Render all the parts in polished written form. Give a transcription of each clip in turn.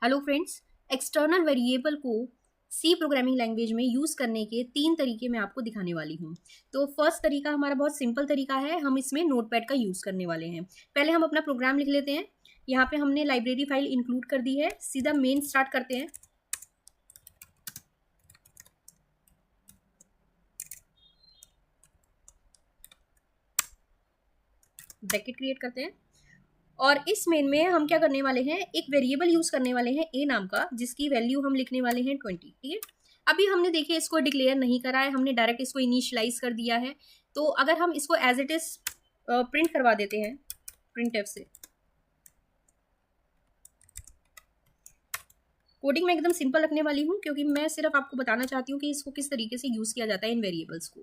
Hello friends, external variable को सी programming language में use करने के 3 तरीके मैं आपको दिखाने वाली हूँ। तो फर्स्ट तरीका हमारा बहुत सिंपल तरीका है, हम इसमें नोटपैड का यूज़ करने वाले हैं। पहले हम अपना प्रोग्राम लिख लेते हैं। यहाँ पे हमने लाइब्रेरी फाइल इंक्लूड कर दी है, सीधा मेन स्टार्ट करते हैं। ब्रैकेट क्रिएट करते हैं और इस मेन में हम क्या करने वाले हैं, एक वेरिएबल यूज करने वाले हैं ए नाम का, जिसकी वैल्यू हम लिखने वाले हैं 20। ठीक है, अभी हमने देखिए इसको डिक्लेयर नहीं करा है, हमने डायरेक्ट इसको इनिशियलाइज कर दिया है। तो अगर हम इसको एज इट इज प्रिंट करवा देते हैं प्रिंट एफ से, कोडिंग में एकदम सिंपल रखने वाली हूँ क्योंकि मैं सिर्फ आपको बताना चाहती हूँ कि इसको किस तरीके से यूज किया जाता है इन वेरिएबल्स को।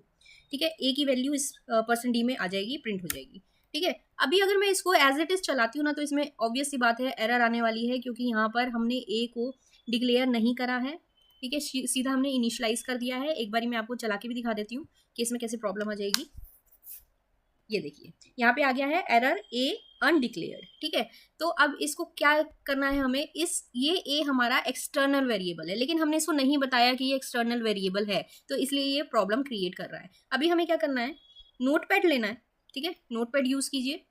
ठीक है, ए की वैल्यू इस परसेंट डी में आ जाएगी, प्रिंट हो जाएगी। ठीक है, अभी अगर मैं इसको एज इट इज चलाती हूँ ना, तो इसमें ऑब्वियस सी बात है एरर आने वाली है, क्योंकि यहाँ पर हमने ए को डिक्लेयर नहीं करा है। ठीक है, सीधा हमने इनिशियलाइज कर दिया है। एक बारी मैं आपको चला के भी दिखा देती हूँ कि इसमें कैसे प्रॉब्लम आ जाएगी। ये देखिए यहाँ पे आ गया है एरर ए अनडिक्लेयर्ड। ठीक है, तो अब इसको क्या करना है हमें, ये ए हमारा एक्सटर्नल वेरिएबल है, लेकिन हमने इसको नहीं बताया कि ये एक्सटर्नल वेरिएबल है, तो इसलिए ये प्रॉब्लम क्रिएट कर रहा है। अभी हमें क्या करना है, नोटपैड लेना है। ठीक है, नोटपैड यूज कीजिए।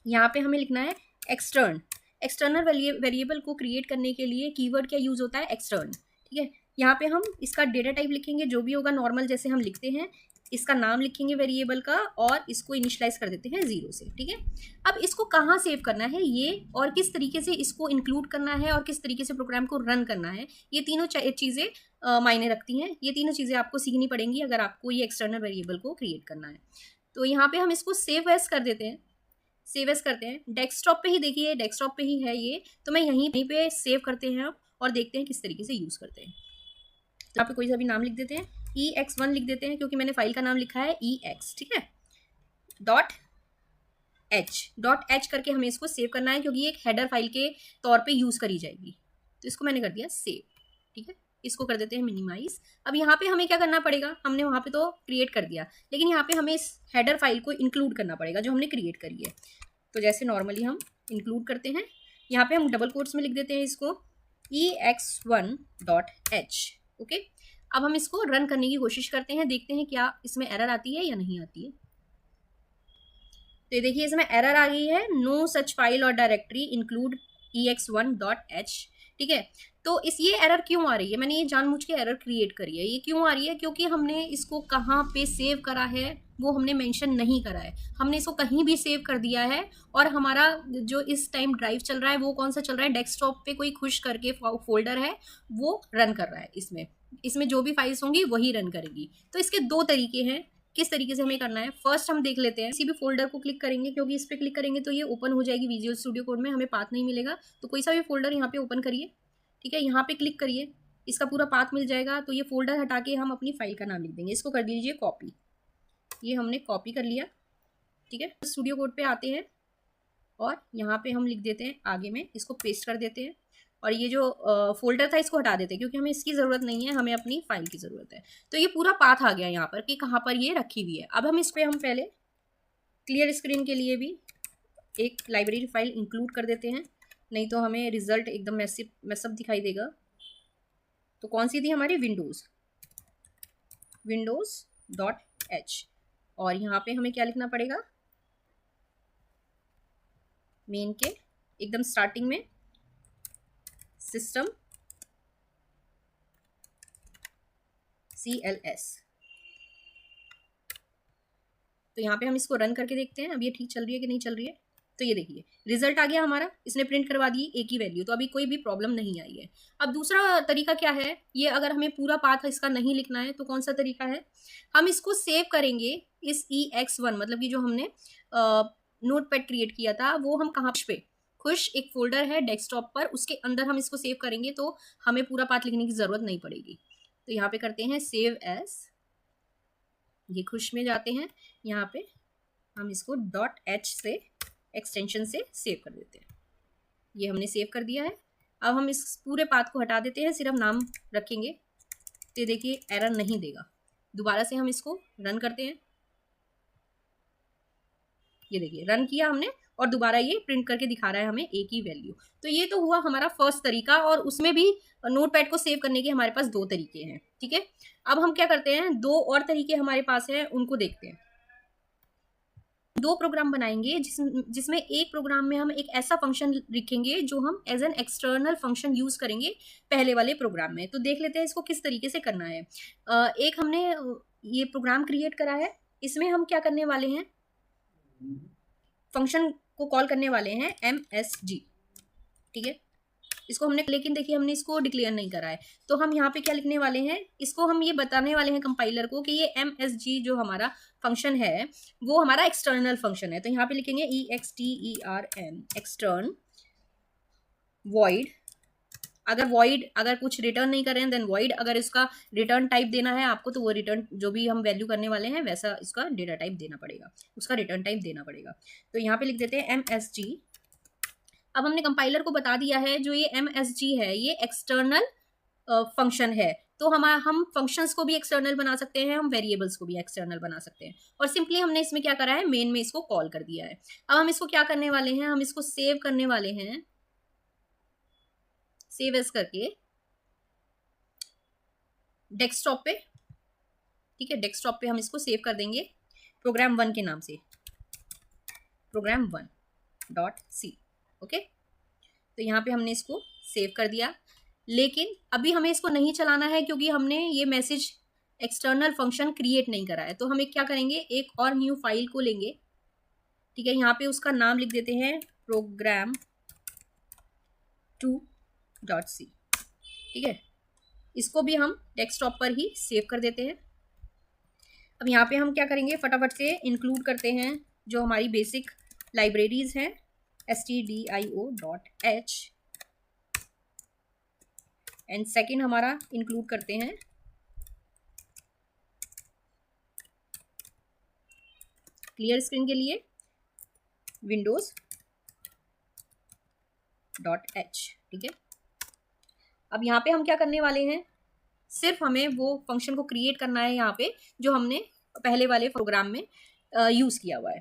यहाँ पे हमें लिखना है एक्सटर्नल वेरिएबल को क्रिएट करने के लिए कीवर्ड क्या यूज होता है, एक्सटर्न। ठीक है, यहाँ पे हम इसका डेटा टाइप लिखेंगे, जो भी होगा नॉर्मल जैसे हम लिखते हैं, इसका नाम लिखेंगे वेरिएबल का और इसको इनिशियलाइज कर देते हैं 0 से। ठीक है, अब इसको कहाँ सेव करना है ये, और किस तरीके से इसको इंक्लूड करना है, और किस तरीके से प्रोग्राम को रन करना है, ये तीनों चीज़ें मायने रखती हैं। ये तीनों चीज़ें आपको सीखनी पड़ेंगी अगर आपको ये एक्सटर्नल वेरिएबल को क्रिएट करना है। तो यहाँ पे हम इसको सेव एज कर देते हैं, सेव एज करते हैं। डेस्कटॉप पे ही देखिए, डेस्कटॉप पे ही है ये, तो मैं यहीं पे सेव करते हैं अब, और देखते हैं किस तरीके से यूज़ करते हैं। तो यहाँ पे कोई सा भी नाम लिख देते हैं, EX1 लिख देते हैं, क्योंकि मैंने फाइल का नाम लिखा है EX। ठीक है, .h करके हमें इसको सेव करना है, क्योंकि ये एक हेडर फाइल के तौर पे यूज़ करी जाएगी। तो इसको मैंने कर दिया सेव। ठीक है, इसको कर देते हैं मिनिमाइज। अब यहाँ पे हमें क्या करना पड़ेगा, हमने वहाँ पे तो क्रिएट कर दिया, लेकिन यहाँ पे हमें इस हेडर फाइल को इंक्लूड करना पड़ेगा जो हमने क्रिएट करी है। तो जैसे नॉर्मली हम इंक्लूड करते हैं, यहाँ पे हम डबल कोट्स में लिख देते हैं इसको EX1.h। ओके, अब हम इसको रन करने की कोशिश करते हैं, देखते हैं क्या इसमें एरर आती है या नहीं आती है। तो देखिए इसमें एरर आ गई है, नो सच फाइल और डायरेक्टरी इंक्लूड EX1.h। ठीक है, तो ये एरर क्यों आ रही है, मैंने ये जानबूझ के एरर क्रिएट करी है। ये क्यों आ रही है, क्योंकि हमने इसको कहाँ पे सेव करा है वो हमने मेंशन नहीं करा है। हमने इसको कहीं भी सेव कर दिया है, और हमारा जो इस टाइम ड्राइव चल रहा है वो कौन सा चल रहा है, डेस्कटॉप पे कोई खुश करके फोल्डर है वो रन कर रहा है। इसमें जो भी फाइल्स होंगी वही रन करेगी। तो इसके 2 तरीके हैं किस तरीके से हमें करना है। फर्स्ट हम देख लेते हैं, किसी भी फोल्डर को क्लिक करेंगे, क्योंकि इस पर क्लिक करेंगे तो ये ओपन हो जाएगी विजुअल स्टूडियो कोड में, हमें पाथ नहीं मिलेगा। तो कोई सा भी फोल्डर यहाँ पे ओपन करिए। ठीक है, यहाँ पे क्लिक करिए, इसका पूरा पाथ मिल जाएगा। तो ये फोल्डर हटा के हम अपनी फाइल का नाम लिख देंगे, इसको कर दीजिए कॉपी। ये हमने कॉपी कर लिया। ठीक है, स्टूडियो कोड पे आते हैं और यहाँ पे हम लिख देते हैं आगे में, इसको पेस्ट कर देते हैं, और ये जो फोल्डर था इसको हटा देते हैं, क्योंकि हमें इसकी ज़रूरत नहीं है, हमें अपनी फाइल की ज़रूरत है। तो ये पूरा पाथ आ गया यहाँ पर कि कहाँ पर ये रखी हुई है। अब हम इस पर हम पहले क्लियर स्क्रीन के लिए भी एक लाइब्रेरी फाइल इंक्लूड कर देते हैं, नहीं तो हमें रिजल्ट एकदम मैसअप दिखाई देगा। तो कौन सी थी हमारी, विंडोज.h, और यहाँ पे हमें क्या लिखना पड़ेगा, मेन के एकदम स्टार्टिंग में सिस्टम CLS। तो यहाँ पे हम इसको रन करके देखते हैं अब ये ठीक चल रही है कि नहीं चल रही है। तो ये देखिए रिजल्ट आ गया हमारा, इसने प्रिंट करवा दी ए की वैल्यू, तो अभी कोई भी प्रॉब्लम नहीं आई है। अब दूसरा तरीका क्या है, ये अगर हमें पूरा पाथ इसका नहीं लिखना है तो कौन सा तरीका है, हम इसको सेव करेंगे इस EX1, मतलब कि जो हमने नोटपैड क्रिएट किया था वो हम कहाँ पे, खुश एक फोल्डर है डेस्कटॉप पर, उसके अंदर हम इसको सेव करेंगे, तो हमें पूरा पाथ लिखने की ज़रूरत नहीं पड़ेगी। तो यहाँ पे करते हैं सेव एज, ये खुश में जाते हैं, यहाँ पे हम इसको .h से एक्सटेंशन से सेव कर देते हैं। ये हमने सेव कर दिया है। अब हम इस पूरे पाथ को हटा देते हैं, सिर्फ नाम रखेंगे। तो देखिए एरर नहीं देगा। दोबारा से हम इसको रन करते हैं, ये देखिए रन किया हमने और दोबारा ये प्रिंट करके दिखा रहा है हमें ए की वैल्यू। तो ये तो हुआ हमारा फर्स्ट तरीका, और उसमें भी नोटपैड को सेव करने के हमारे पास 2 तरीके हैं, ठीक है। अब हम क्या करते हैं, 2 और तरीके हमारे पास हैं, उनको देखते हैं। 2 प्रोग्राम बनाएंगे जिसमें एक प्रोग्राम में हम एक ऐसा फंक्शन लिखेंगे जो हम as an external function use करेंगे पहले वाले प्रोग्राम में। तो देख लेते हैं इसको किस तरीके से करना है। एक हमने ये प्रोग्राम क्रिएट करा है, इसमें हम क्या करने वाले हैं, फंक्शन को कॉल करने वाले हैं MSG, ठीक है। इसको हमने, लेकिन देखिए हमने इसको डिक्लेयर नहीं करा है, तो हम यहाँ पे क्या लिखने वाले हैं, इसको हम ये बताने वाले हैं कंपाइलर को कि ये MSG जो हमारा फंक्शन है वो हमारा एक्सटर्नल फंक्शन है। तो यहाँ पे लिखेंगे EXTERN एक्सटर्न वॉइड, अगर कुछ रिटर्न नहीं कर रहे हैं देन वॉइड, अगर इसका रिटर्न टाइप देना है आपको तो वो रिटर्न जो भी हम वैल्यू करने वाले हैं वैसा इसका डेटा टाइप देना पड़ेगा, उसका रिटर्न टाइप देना पड़ेगा। तो यहाँ पे लिख देते हैं MSG। अब हमने कंपाइलर को बता दिया है जो ये MSG है ये एक्सटर्नल फंक्शन है, तो हम फंक्शंस को भी एक्सटर्नल बना सकते हैं, हम वेरिएबल्स को भी एक्सटर्नल बना सकते हैं, और सिंपली हमने इसमें क्या करा है, मेन में इसको कॉल कर दिया है। अब हम इसको क्या करने वाले हैं, हम इसको सेव करने वाले हैं, सेव एज करके डेस्कटॉप पे, ठीक है। डेस्कटॉप पे हम इसको सेव कर देंगे प्रोग्राम 1 के नाम से, program1.c, ओके। तो यहाँ पे हमने इसको सेव कर दिया, लेकिन अभी हमें इसको नहीं चलाना है क्योंकि हमने ये मैसेज एक्सटर्नल फंक्शन क्रिएट नहीं करा है। तो हम एक क्या करेंगे, एक और न्यू फाइल को लेंगे, ठीक है। यहाँ पे उसका नाम लिख देते हैं program2.c, ठीक है। इसको भी हम डेस्कटॉप पर ही सेव कर देते हैं। अब यहाँ पे हम क्या करेंगे, फटाफट से इंक्लूड करते हैं जो हमारी बेसिक लाइब्रेरीज हैं, stdio.h, एंड सेकेंड हमारा इंक्लूड करते हैं क्लियर स्क्रीन के लिए windows.h, ठीक है। अब यहाँ पे हम क्या करने वाले हैं, सिर्फ हमें वो फंक्शन को क्रिएट करना है यहाँ पे जो हमने पहले वाले प्रोग्राम में यूज किया हुआ है।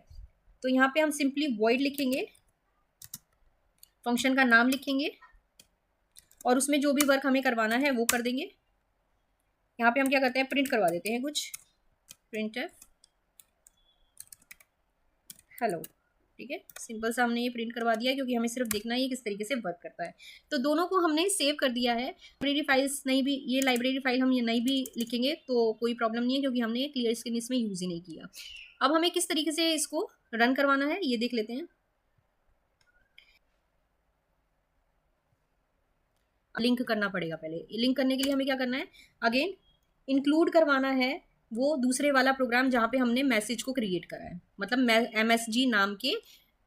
तो यहाँ पे हम सिंपली void लिखेंगे, फंक्शन का नाम लिखेंगे और उसमें जो भी वर्क हमें करवाना है वो कर देंगे। यहाँ पे हम क्या करते हैं, प्रिंट करवा देते हैं कुछ, printf हेलो, ठीक है। सिंपल सा हमने ये प्रिंट करवा दिया क्योंकि हमें सिर्फ देखना है ये किस तरीके से वर्क करता है। तो दोनों को हमने सेव कर दिया है। लाइब्रेरी फाइल्स नहीं भी, ये लाइब्रेरी फाइल हम ये नहीं भी लिखेंगे तो कोई प्रॉब्लम नहीं है क्योंकि हमने क्लियर स्क्रीन इसमें यूज ही नहीं किया। अब हमें किस तरीके से इसको रन करवाना है ये देख लेते हैं। लिंक करना पड़ेगा, पहले लिंक करने के लिए हमें क्या करना है, अगेन इंक्लूड करवाना है वो दूसरे वाला प्रोग्राम जहाँ पे हमने मैसेज को क्रिएट करा है, मतलब MSG नाम के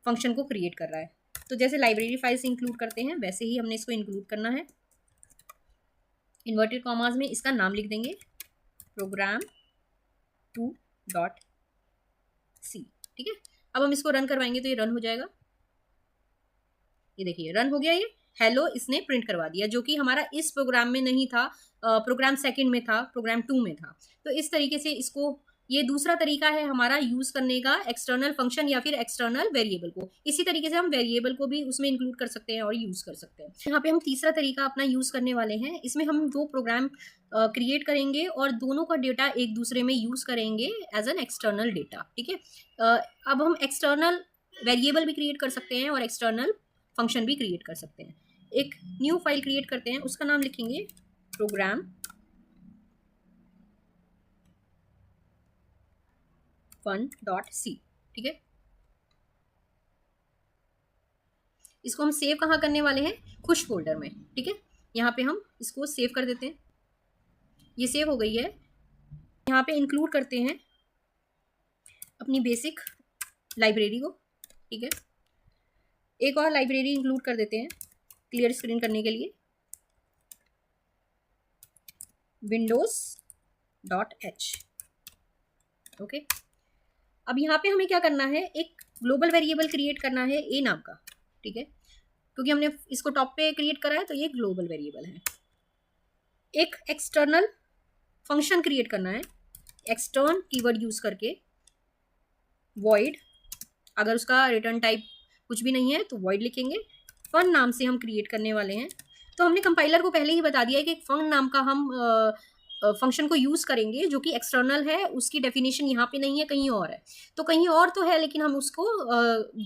फंक्शन को क्रिएट कर रहा है। तो जैसे लाइब्रेरी फाइल से इंक्लूड करते हैं वैसे ही हमने इसको इंक्लूड करना है। इन्वर्टेड कॉमास में इसका नाम लिख देंगे program2.c, ठीक है। अब हम इसको रन करवाएंगे तो ये रन हो जाएगा। ये देखिए रन हो गया, ये हेलो इसने प्रिंट करवा दिया, जो कि हमारा इस प्रोग्राम में नहीं था, प्रोग्राम सेकंड में था, प्रोग्राम 2 में था। तो इस तरीके से इसको, ये दूसरा तरीका है हमारा यूज करने का एक्सटर्नल फंक्शन या फिर एक्सटर्नल वेरिएबल को। इसी तरीके से हम वेरिएबल को भी उसमें इंक्लूड कर सकते हैं और यूज कर सकते हैं। यहाँ पे हम तीसरा तरीका अपना यूज करने वाले हैं। इसमें हम 2 प्रोग्राम क्रिएट करेंगे और दोनों का डेटा एक दूसरे में यूज करेंगे एज एन एक्सटर्नल डेटा, ठीक है। अब हम एक्सटर्नल वेरिएबल भी क्रिएट कर सकते हैं और एक्सटर्नल फंक्शन भी क्रिएट कर सकते हैं। एक न्यू फाइल क्रिएट करते हैं, उसका नाम लिखेंगे program1.c, ठीक है। इसको हम सेव कहाँ करने वाले हैं, खुश फोल्डर में, ठीक है। यहाँ पे हम इसको सेव कर देते हैं, ये सेव हो गई है। यहाँ पे इंक्लूड करते हैं अपनी बेसिक लाइब्रेरी को, ठीक है। एक और लाइब्रेरी इंक्लूड कर देते हैं क्लियर स्क्रीन करने के लिए, windows.h, ओके। अब यहाँ पे हमें क्या करना है, एक ग्लोबल वेरिएबल क्रिएट करना है ए नाम का, ठीक है। क्योंकि हमने इसको टॉप पे क्रिएट करा है तो ये ग्लोबल वेरिएबल है। एक एक्सटर्नल फंक्शन क्रिएट करना है, एक्सटर्न कीवर्ड यूज करके, void, अगर उसका रिटर्न टाइप कुछ भी नहीं है तो वॉइड लिखेंगे। फन नाम से हम क्रिएट करने वाले हैं। तो हमने कंपाइलर को पहले ही बता दिया है कि फन नाम का हम फंक्शन को यूज़ करेंगे जो कि एक्सटर्नल है, उसकी डेफिनेशन यहाँ पे नहीं है, कहीं और है। तो कहीं और तो है लेकिन हम उसको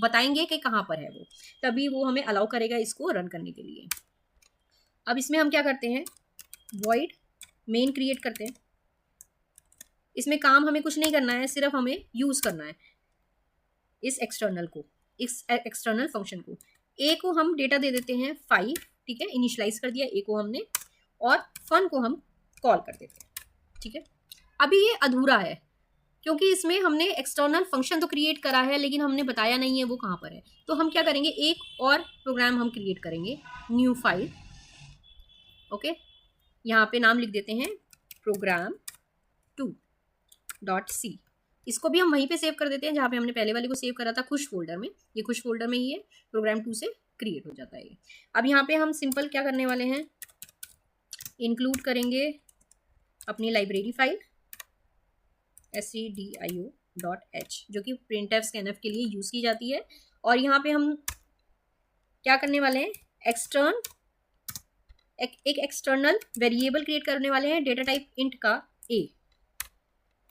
बताएंगे कि कहाँ पर है वो, तभी वो हमें अलाउ करेगा इसको रन करने के लिए। अब इसमें हम क्या करते हैं, वॉइड मेन क्रिएट करते हैं। इसमें काम हमें कुछ नहीं करना है, सिर्फ हमें यूज़ करना है इस एक्सटर्नल को, इस एक्सटर्नल फंक्शन को। ए को हम डेटा दे देते हैं 5, ठीक है, इनिशियलाइज कर दिया ए को हमने, और फन को हम कॉल कर देते हैं, ठीक है। अभी ये अधूरा है क्योंकि इसमें हमने एक्सटर्नल फंक्शन तो क्रिएट करा है लेकिन हमने बताया नहीं है वो कहाँ पर है। तो हम क्या करेंगे, एक और प्रोग्राम हम क्रिएट करेंगे, न्यू फाइल, ओके। यहाँ पे नाम लिख देते हैं program2.c। इसको भी हम वहीं पे सेव कर देते हैं जहाँ पे हमने पहले वाले को सेव करा था, खुश फोल्डर में। ये खुश फोल्डर में ही है, program2 से क्रिएट हो जाता है ये। अब यहाँ पे हम सिंपल क्या करने वाले हैं, इंक्लूड करेंगे अपनी लाइब्रेरी फाइल stdio.h जो कि printf scanf के लिए यूज़ की जाती है। और यहाँ पे हम क्या करने वाले हैं, एक एक्सटर्नल वेरिएबल क्रिएट करने वाले हैं, डेटा टाइप इंट का a।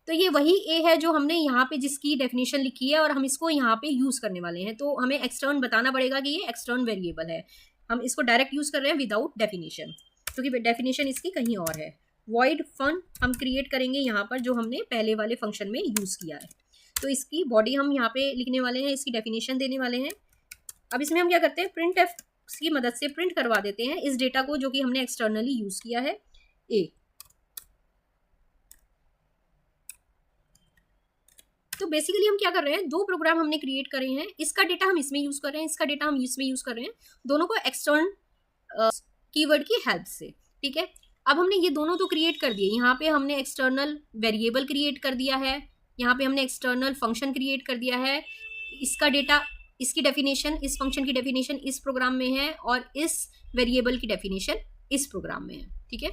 तो ये वही a है जो हमने यहाँ पे जिसकी डेफिनेशन लिखी है और हम इसको यहाँ पे यूज़ करने वाले हैं। तो हमें एक्सटर्न बताना पड़ेगा कि ये एक्सटर्न वेरिएबल है, हम इसको डायरेक्ट यूज़ कर रहे हैं विदाउट डेफिनेशन, क्योंकि डेफिनेशन इसकी कहीं और है। वॉइड फन हम क्रिएट करेंगे यहाँ पर जो हमने पहले वाले फंक्शन में यूज़ किया है। तो इसकी बॉडी हम यहाँ पे लिखने वाले हैं, इसकी डेफिनेशन देने वाले हैं। अब इसमें हम क्या करते हैं, प्रिंट एफ की मदद से प्रिंट करवा देते हैं इस डेटा को जो कि हमने एक्सटर्नली यूज़ किया है, ए। तो बेसिकली हम क्या कर रहे हैं, दो प्रोग्राम हमने क्रिएट करे हैं, इसका डेटा हम इसमें यूज़ कर रहे हैं, इसका डेटा हम इसमें यूज़ कर रहे हैं, दोनों को एक्सटर्न कीवर्ड की हेल्प से, ठीक है। अब हमने ये दोनों तो क्रिएट कर दिए, यहाँ पे हमने एक्सटर्नल वेरिएबल क्रिएट कर दिया है, यहाँ पे हमने एक्सटर्नल फंक्शन क्रिएट कर दिया है, इसका डेटा, इसकी डेफिनेशन, इस फंक्शन की डेफिनेशन इस प्रोग्राम में है और इस वेरिएबल की डेफिनेशन इस प्रोग्राम में है, ठीक है।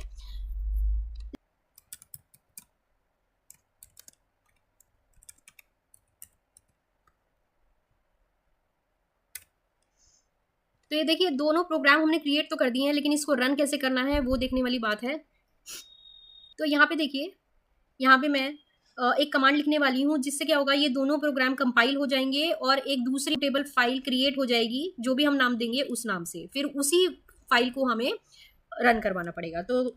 तो ये देखिए दोनों प्रोग्राम हमने क्रिएट तो कर दिए हैं लेकिन इसको रन कैसे करना है वो देखने वाली बात है। तो यहाँ पे देखिए, यहाँ पे मैं एक कमांड लिखने वाली हूँ जिससे क्या होगा, ये दोनों प्रोग्राम कंपाइल हो जाएंगे और एक दूसरी टेबल फाइल क्रिएट हो जाएगी जो भी हम नाम देंगे उस नाम से, फिर उसी फाइल को हमें रन करवाना पड़ेगा। तो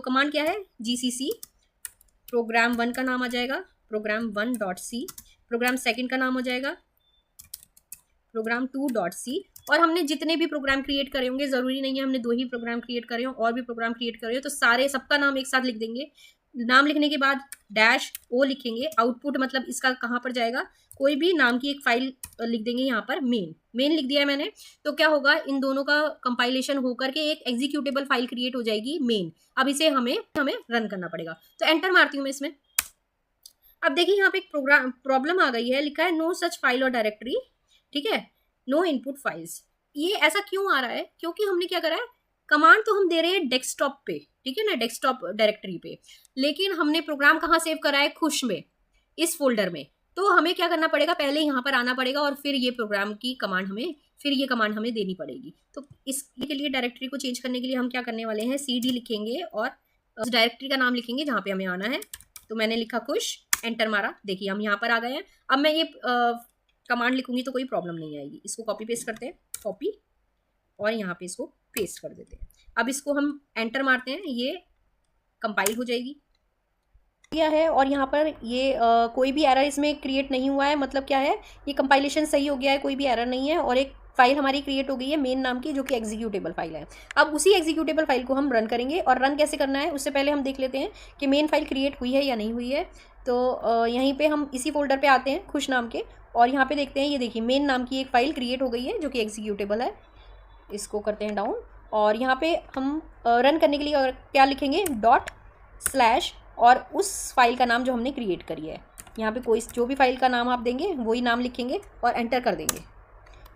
कमांड क्या है, GCC program1 का नाम आ जाएगा program1.c, प्रोग्राम सेकंड का नाम हो जाएगा program2.c, और हमने जितने भी प्रोग्राम क्रिएट करे होंगे, ज़रूरी नहीं है हमने 2 ही प्रोग्राम क्रिएट करे हों, और भी प्रोग्राम क्रिएट करे हो तो सारे सबका नाम एक साथ लिख देंगे। नाम लिखने के बाद -o लिखेंगे, आउटपुट मतलब इसका कहाँ पर जाएगा, कोई भी नाम की एक फाइल लिख देंगे, यहाँ पर मेन लिख दिया है मैंने। तो क्या होगा, इन दोनों का कंपाइलेशन होकर के एक एग्जीक्यूटेबल फाइल क्रिएट हो जाएगी मेन। अब इसे हमें रन करना पड़ेगा। तो एंटर मारती हूँ मैं इसमें। अब देखिए यहाँ पे एक प्रॉब्लम आ गई है, लिखा है नो सच फाइल और डायरेक्टरी, ठीक है, नो इनपुट फाइल्स। ये ऐसा क्यों आ रहा है, क्योंकि हमने क्या करा है, कमांड तो हम दे रहे हैं डेस्कटॉप पे, ठीक है ना, डेस्कटॉप डायरेक्टरी पे, लेकिन हमने प्रोग्राम कहाँ सेव करा है, खुश में, इस फोल्डर में। तो हमें क्या करना पड़ेगा, पहले यहाँ पर आना पड़ेगा और फिर ये प्रोग्राम की कमांड ये कमांड हमें देनी पड़ेगी। तो इसके लिए डायरेक्टरी को चेंज करने के लिए हम क्या करने वाले हैं, CD लिखेंगे और उस डायरेक्टरी का नाम लिखेंगे जहाँ पे हमें आना है। तो मैंने लिखा खुश, एंटर मारा, देखिए हम यहाँ पर आ गए हैं। अब मैं ये कमांड लिखूंगी तो कोई प्रॉब्लम नहीं आएगी। इसको कॉपी पेस्ट करते हैं, कॉपी, और यहाँ पे इसको पेस्ट कर देते हैं। अब इसको हम एंटर मारते हैं, ये कंपाइल हो जाएगी किया है, और यहाँ पर ये कोई भी एरर इसमें क्रिएट नहीं हुआ है, मतलब क्या है, ये कंपाइलेशन सही हो गया है, कोई भी एरर नहीं है, और एक फाइल हमारी क्रिएट हो गई है मेन नाम की, जो कि एग्जीक्यूटेबल फाइल है। अब उसी एग्जीक्यूटेबल फाइल को हम रन करेंगे, और रन कैसे करना है उससे पहले हम देख लेते हैं कि मेन फाइल क्रिएट हुई है या नहीं हुई है। तो यहीं पे हम इसी फोल्डर पे आते हैं खुश नाम के, और यहाँ पे देखते हैं, ये देखिए मेन नाम की एक फ़ाइल क्रिएट हो गई है जो कि एग्जीक्यूटेबल है। इसको करते हैं डाउन, और यहाँ पे हम रन करने के लिए क्या लिखेंगे, ./ और उस फाइल का नाम जो हमने क्रिएट करी है। यहाँ पे कोई जो भी फाइल का नाम आप देंगे वही नाम लिखेंगे और एंटर कर देंगे।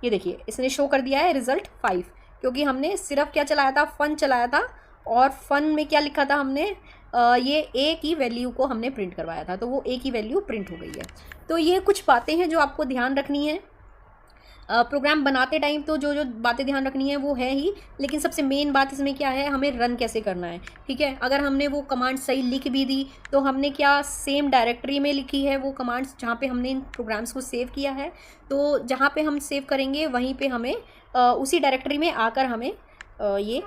ये देखिए इसने शो कर दिया है रिजल्ट 5, क्योंकि हमने सिर्फ क्या चलाया था, फन चलाया था, और फन में क्या लिखा था हमने, ये ए की वैल्यू को हमने प्रिंट करवाया था, तो वो ए की वैल्यू प्रिंट हो गई है। तो ये कुछ बातें हैं जो आपको ध्यान रखनी है। प्रोग्राम बनाते टाइम तो जो जो बातें ध्यान रखनी है वो है ही, लेकिन सबसे मेन बात इसमें क्या है, हमें रन कैसे करना है। ठीक है, अगर हमने वो कमांड सही लिख भी दी तो हमने क्या सेम डायरेक्टरी में लिखी है वो कमांड्स जहाँ पे हमने इन प्रोग्राम्स को सेव किया है, तो जहाँ पे हम सेव करेंगे वहीं पे हमें उसी डायरेक्टरी में आकर हमें ये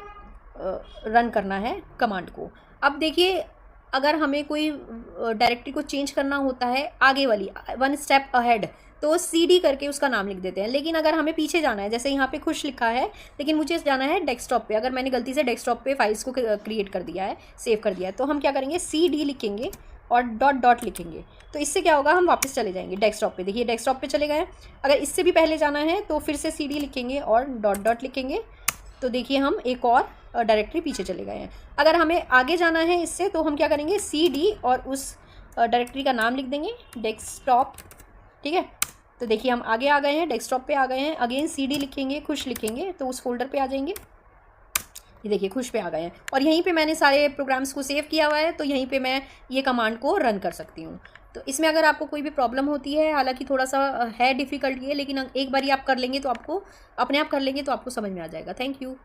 रन करना है कमांड को। अब देखिए, अगर हमें कोई डायरेक्टरी को चेंज करना होता है आगे वाली, वन स्टेप अहेड, तो CD करके उसका नाम लिख देते हैं। लेकिन अगर हमें पीछे जाना है, जैसे यहाँ पे खुश लिखा है लेकिन मुझे जाना है डेस्कटॉप पे, अगर मैंने गलती से डेस्कटॉप पे फाइल्स को क्रिएट कर दिया है, सेव कर दिया है, तो हम क्या करेंगे, CD लिखेंगे और डॉट डॉट लिखेंगे। तो इससे क्या होगा, हम वापस चले जाएंगे डेस्कटॉप पे। देखिए डेस्कटॉप पे चले गए। अगर इससे भी पहले जाना है तो फिर से CD लिखेंगे और डॉट डॉट लिखेंगे, तो देखिए हम एक और डायरेक्टरी पीछे चले गए हैं। अगर हमें आगे जाना है इससे, तो हम क्या करेंगे, CD और उस डायरेक्टरी का नाम लिख देंगे, डेस्कटॉप। ठीक है, तो देखिए हम आगे आ गए हैं, डेस्कटॉप पे आ गए हैं। अगेन CD लिखेंगे, खुश लिखेंगे, तो उस फोल्डर पे आ जाएंगे। ये देखिए खुश पे आ गए हैं, और यहीं पे मैंने सारे प्रोग्राम्स को सेव किया हुआ है, तो यहीं पे मैं ये कमांड को रन कर सकती हूँ। तो इसमें अगर आपको कोई भी प्रॉब्लम होती है, हालांकि थोड़ा सा है डिफ़िकल्ट ये, लेकिन एक बार आप कर लेंगे तो आपको अपने आप कर लेंगे तो आपको समझ में आ जाएगा। Thank you.